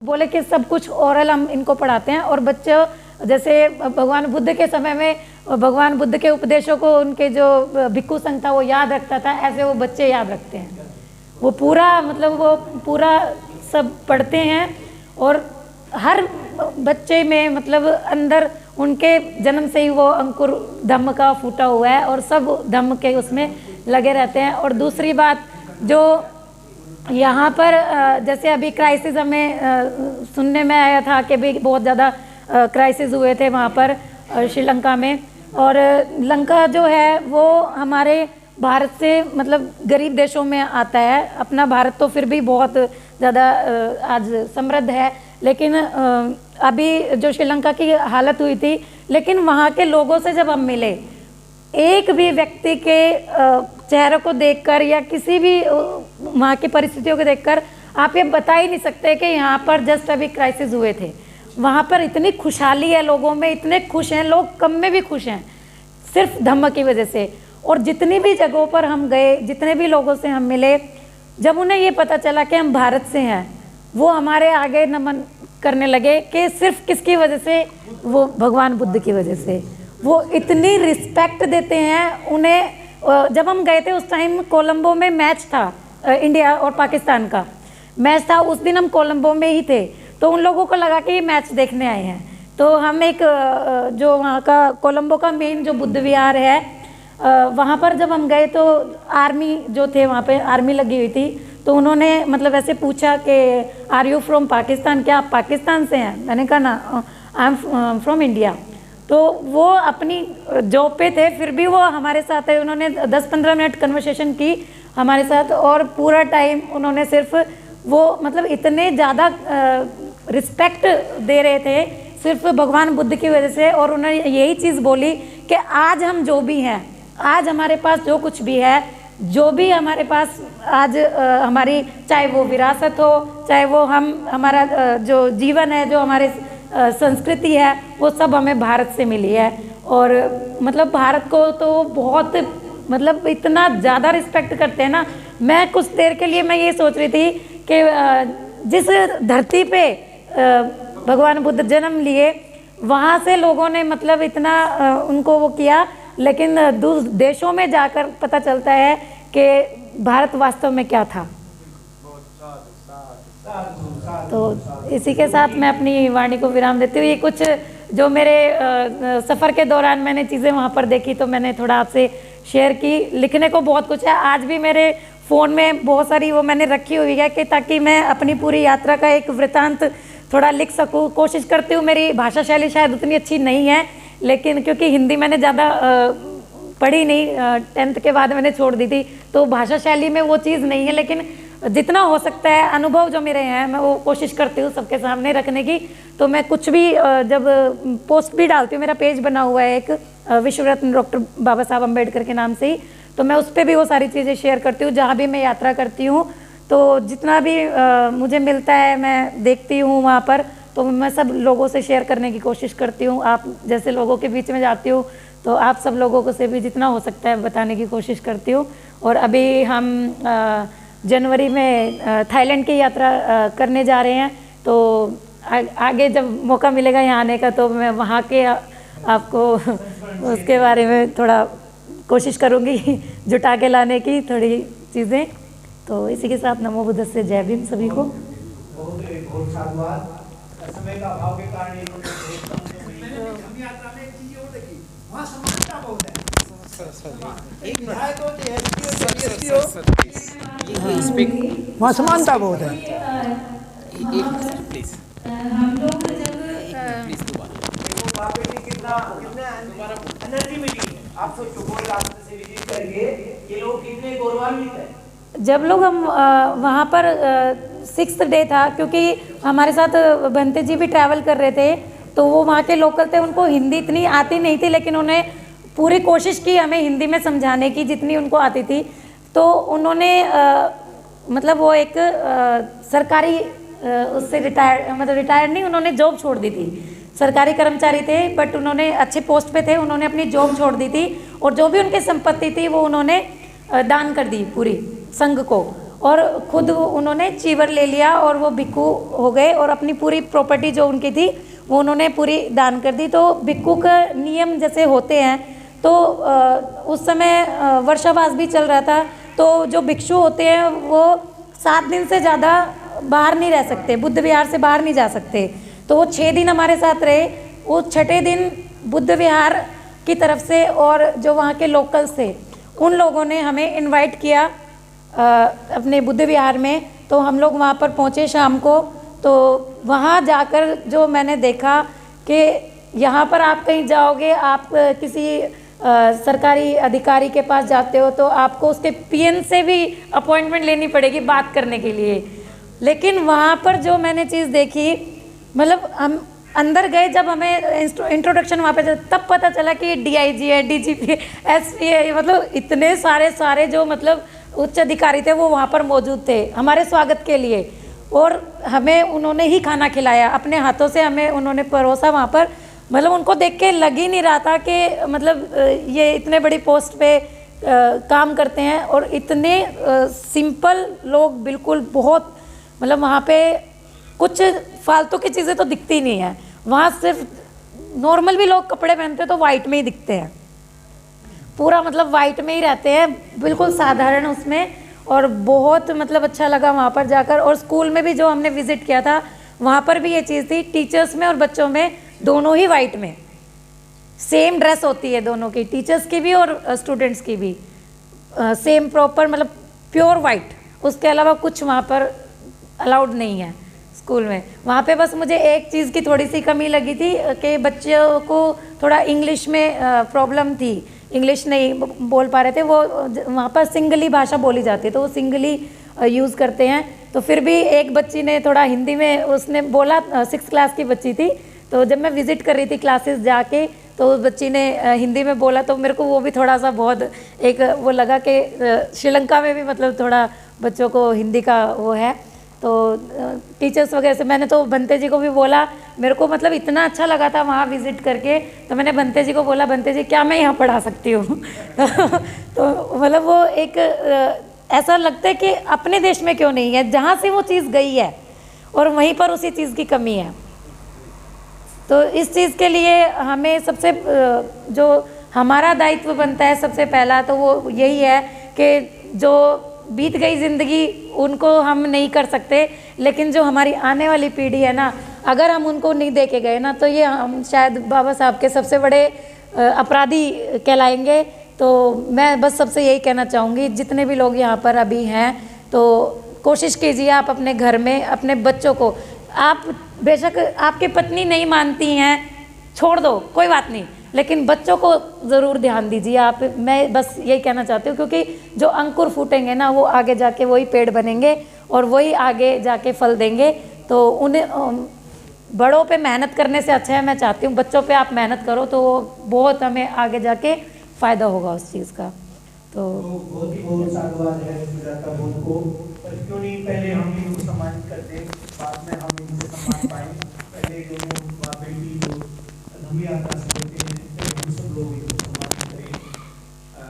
बोले कि सब कुछ ओरल हम इनको पढ़ाते हैं और बच्चे जैसे भगवान बुद्ध के समय में भगवान बुद्ध के उपदेशों को उनके जो भिक्षु संघ था वो याद रखता था, ऐसे वो बच्चे याद रखते हैं। वो पूरा मतलब वो पूरा सब पढ़ते हैं और हर बच्चे में मतलब अंदर उनके जन्म से ही वो अंकुर धम्म का फूटा हुआ है और सब धम्म के उसमें लगे रहते हैं। और दूसरी बात जो यहाँ पर जैसे अभी क्राइसिस हमें सुनने में आया था कि भी बहुत ज़्यादा क्राइसिस हुए थे वहाँ पर श्रीलंका में, और लंका जो है वो हमारे भारत से मतलब गरीब देशों में आता है। अपना भारत तो फिर भी बहुत ज़्यादा आज समृद्ध है, लेकिन अभी जो श्रीलंका की हालत हुई थी, लेकिन वहाँ के लोगों से जब हम मिले, एक भी व्यक्ति के चेहरे को देखकर या किसी भी वहाँ की परिस्थितियों को देखकर आप ये बता ही नहीं सकते कि यहाँ पर जस्ट अभी क्राइसिस हुए थे। वहाँ पर इतनी खुशहाली है लोगों में, इतने खुश हैं लोग, कम में भी खुश हैं सिर्फ धम्म की वजह से। और जितनी भी जगहों पर हम गए, जितने भी लोगों से हम मिले, जब उन्हें ये पता चला कि हम भारत से हैं, वो हमारे आगे नमन करने लगे कि सिर्फ किसकी वजह से, वो भगवान बुद्ध की वजह से। वो इतनी रिस्पेक्ट देते हैं उन्हें। जब हम गए थे उस टाइम कोलंबो में मैच था, इंडिया और पाकिस्तान का मैच था, उस दिन हम कोलंबो में ही थे, तो उन लोगों को लगा कि ये मैच देखने आए हैं। तो हम एक जो वहाँ का कोलंबो का मेन जो बुद्ध विहार है, वहाँ पर जब हम गए तो आर्मी जो थे वहाँ पे आर्मी लगी हुई थी, तो उन्होंने मतलब ऐसे पूछा कि आर यू फ्रॉम पाकिस्तान, क्या आप पाकिस्तान से हैं? मैंने कहा ना, आई एम फ्रॉम इंडिया। तो वो अपनी जॉब पे थे, फिर भी वो हमारे साथ है, उन्होंने 10-15 मिनट कन्वर्सेशन की हमारे साथ, और पूरा टाइम उन्होंने सिर्फ वो मतलब इतने ज़्यादा रिस्पेक्ट दे रहे थे सिर्फ भगवान बुद्ध की वजह से। और उन्होंने यही चीज़ बोली कि आज हम जो भी हैं, आज हमारे पास जो कुछ भी है, जो भी हमारे पास आज हमारी, चाहे वो विरासत हो, चाहे वो हमारा जो जीवन है, जो हमारे संस्कृति है, वो सब हमें भारत से मिली है। और मतलब भारत को तो बहुत मतलब इतना ज़्यादा रिस्पेक्ट करते हैं ना। मैं कुछ देर के लिए मैं ये सोच रही थी कि जिस धरती पे भगवान बुद्ध जन्म लिए, वहाँ से लोगों ने मतलब इतना उनको वो किया, लेकिन देशों में जाकर पता चलता है कि भारत वास्तव में क्या था। तो इसी के साथ मैं अपनी वाणी को विराम देती हूँ। ये कुछ जो मेरे सफ़र के दौरान मैंने चीज़ें वहाँ पर देखी, तो मैंने थोड़ा आपसे शेयर की। लिखने को बहुत कुछ है, आज भी मेरे फ़ोन में बहुत सारी वो मैंने रखी हुई है कि ताकि मैं अपनी पूरी यात्रा का एक वृतांत थोड़ा लिख सकूँ। कोशिश करती हूँ, मेरी भाषा शैली शायद उतनी अच्छी नहीं है, लेकिन क्योंकि हिंदी मैंने ज़्यादा पढ़ी नहीं, 10th के बाद मैंने छोड़ दी थी, तो भाषा शैली में वो चीज़ नहीं है, लेकिन जितना हो सकता है अनुभव जो मेरे हैं मैं वो कोशिश करती हूँ सबके सामने रखने की। तो मैं कुछ भी जब पोस्ट भी डालती हूँ, मेरा पेज बना हुआ है एक विश्व रत्न डॉक्टर बाबा साहब अम्बेडकर के नाम से ही, तो मैं उस पर भी वो सारी चीज़ें शेयर करती हूँ जहाँ भी मैं यात्रा करती हूँ। तो जितना भी मुझे मिलता है मैं देखती हूँ वहाँ पर, तो मैं सब लोगों से शेयर करने की कोशिश करती हूँ। आप जैसे लोगों के बीच में जाती हूँ, तो आप सब लोगों को से भी जितना हो सकता है बताने की कोशिश करती हूँ। और अभी हम जनवरी में थाईलैंड की यात्रा करने जा रहे हैं, तो आगे जब मौका मिलेगा यहाँ आने का, तो मैं वहाँ के आपको उसके बारे में थोड़ा कोशिश करूँगी जुटा के लाने की थोड़ी चीज़ें। तो इसी के साथ नमो बुद्ध से जय भीम सभी को। वहाँ समानता बहुत है। हम लोग जब एनर्जी मिली, आप सोचो कोई रास्ते से विजिट करके ये लोग कितने गौरवान्वित हैं। जब लोग हम वहाँ पर 6th डे था, क्योंकि हमारे साथ बंते जी भी ट्रैवल कर रहे थे, तो वो वहाँ के लोकल थे, उनको हिंदी इतनी आती नहीं थी, लेकिन उन्हें पूरी कोशिश की हमें हिंदी में समझाने की जितनी उनको आती थी। तो उन्होंने मतलब वो एक सरकारी उससे रिटायर नहीं, उन्होंने जॉब छोड़ दी थी। सरकारी कर्मचारी थे, बट उन्होंने अच्छे पोस्ट पे थे, उन्होंने अपनी जॉब छोड़ दी थी, और जो भी उनकी संपत्ति थी वो उन्होंने दान कर दी पूरी संघ को। और खुद उन्होंने चीवर ले लिया और वो भिक्खू हो गए और अपनी पूरी प्रॉपर्टी जो उनकी थी वो उन्होंने पूरी दान कर दी। तो भिक्खू का नियम जैसे होते हैं, तो उस समय वर्षावास भी चल रहा था, तो जो भिक्षु होते हैं वो 7 दिन से ज़्यादा बाहर नहीं रह सकते, बुद्ध विहार से बाहर नहीं जा सकते। तो वो 6 दिन हमारे साथ रहे। वो 6ठे दिन बुद्ध विहार की तरफ से और जो वहाँ के लोकल्स थे उन लोगों ने हमें इनवाइट किया अपने बुद्ध विहार में। तो हम लोग वहाँ पर पहुँचे शाम को। तो वहाँ जाकर जो मैंने देखा कि यहाँ पर आप कहीं जाओगे, आप किसी सरकारी अधिकारी के पास जाते हो तो आपको उसके पीएन से भी अपॉइंटमेंट लेनी पड़ेगी बात करने के लिए। लेकिन वहाँ पर जो मैंने चीज़ देखी, मतलब हम अंदर गए जब हमें इंट्रोडक्शन वहाँ पे तब पता चला कि डीआईजी है, डीजीपी है, एसपी है, मतलब इतने सारे जो मतलब उच्च अधिकारी थे वो वहाँ पर मौजूद थे हमारे स्वागत के लिए। और हमें उन्होंने ही खाना खिलाया, अपने हाथों से हमें उन्होंने परोसा वहाँ पर। मतलब उनको देख के लग ही नहीं रहा था कि मतलब ये इतने बड़ी पोस्ट पे काम करते हैं और इतने सिंपल लोग, बिल्कुल बहुत मतलब वहाँ पे कुछ फालतू की चीज़ें तो दिखती नहीं है। वहाँ सिर्फ नॉर्मल भी लोग कपड़े पहनते हैं तो वाइट में ही दिखते हैं, पूरा मतलब वाइट में ही रहते हैं, बिल्कुल साधारण उसमें। और बहुत मतलब अच्छा लगा वहाँ पर जाकर। और स्कूल में भी जो हमने विज़िट किया था वहाँ पर भी ये चीज़ थी, टीचर्स में और बच्चों में दोनों ही वाइट में सेम ड्रेस होती है दोनों की, टीचर्स की भी और स्टूडेंट्स की भी सेम प्रॉपर मतलब प्योर वाइट। उसके अलावा कुछ वहाँ पर अलाउड नहीं है स्कूल में। वहाँ पे बस मुझे एक चीज़ की थोड़ी सी कमी लगी थी कि बच्चों को थोड़ा इंग्लिश में प्रॉब्लम थी, इंग्लिश नहीं बोल पा रहे थे। वो वहाँ पर सिंगली भाषा बोली जाती है तो वो सिंगली यूज़ करते हैं। तो फिर भी एक बच्ची ने थोड़ा हिंदी में उसने बोला, 6th क्लास की बच्ची थी। तो जब मैं विज़िट कर रही थी क्लासेस जाके तो उस बच्ची ने हिंदी में बोला, तो मेरे को वो भी थोड़ा सा बहुत एक वो लगा कि श्रीलंका में भी मतलब थोड़ा बच्चों को हिंदी का वो है। तो टीचर्स वगैरह से मैंने तो बंते जी को भी बोला, मेरे को मतलब इतना अच्छा लगा था वहाँ विज़िट करके। तो मैंने बंते जी को बोला, बंते जी क्या मैं यहाँ पढ़ा सकती हूँ तो मतलब वो एक ऐसा लगता है कि अपने देश में क्यों नहीं है, जहाँ से वो चीज़ गई है और वहीं पर उसी चीज़ की कमी है। तो इस चीज़ के लिए हमें सबसे जो हमारा दायित्व बनता है सबसे पहला तो वो यही है कि जो बीत गई ज़िंदगी उनको हम नहीं कर सकते, लेकिन जो हमारी आने वाली पीढ़ी है ना, अगर हम उनको नहीं दे के गए ना तो ये हम शायद बाबा साहब के सबसे बड़े अपराधी कहलाएंगे। तो मैं बस सबसे यही कहना चाहूँगी, जितने भी लोग यहाँ पर अभी हैं तो कोशिश कीजिए आप अपने घर में अपने बच्चों को, आप बेशक आपकी पत्नी नहीं मानती हैं, छोड़ दो कोई बात नहीं, लेकिन बच्चों को ज़रूर ध्यान दीजिए आप। मैं बस यही कहना चाहती हूँ, क्योंकि जो अंकुर फूटेंगे ना वो आगे जाके वही पेड़ बनेंगे और वही आगे जाके फल देंगे। तो उन्हें बड़ों पे मेहनत करने से अच्छा है, मैं चाहती हूँ बच्चों पे आप मेहनत करो तो बहुत हमें आगे जाके फ़ायदा होगा उस चीज़ का। तो बहुत ही बहुत साधुवाद है सुजाता बहन को, पर क्यों नहीं पहले हम इनको सम्मानित करते, बाद में हम इनको सम्मान पाएंगे। पहले जो बेटी